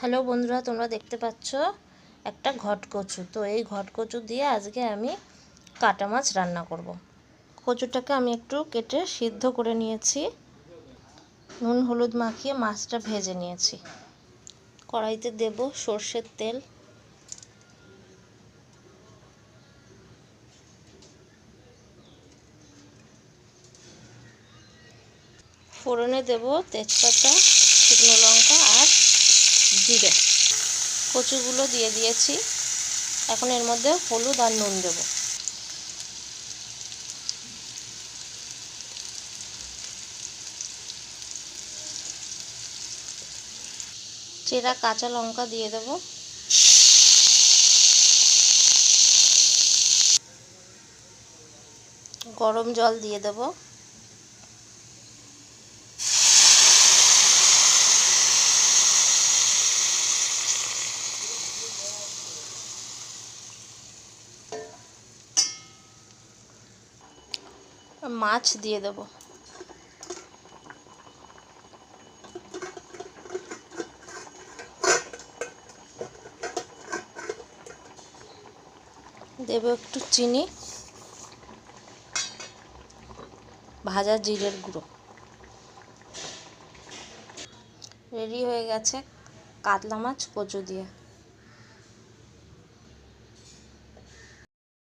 Hello বন্ধুরা, তোমরা দেখতে পাচ্ছ একটা ঘটকচু। তো এই ঘটকচু দিয়ে আজকে আমি কাটা মাছ রান্না করব। কচুটাকে আমি একটু কেটে সিদ্ধ করে নিয়েছি, নুন হলুদ মাখিয়ে মাছটা ভেজে নিয়েছি। কড়াইতে দেব সর্ষের তেল, ফোড়নে দেব তেজপাতা, শুকনো লঙ্কা আর জিরে। কচুগুলো দিয়ে দিয়েছি। এখন এর মধ্যে হলুদ আর নুন দেব। চেরা কাঁচা লঙ্কা দিয়ে দেব। গরম জল দিয়ে দেব। মাছ দিয়ে দেব। দেব একটু চিনি, ভাজা জিরের গুঁড়ো। রেডি হয়ে গেছে কাতলা মাছ কচু দিয়ে।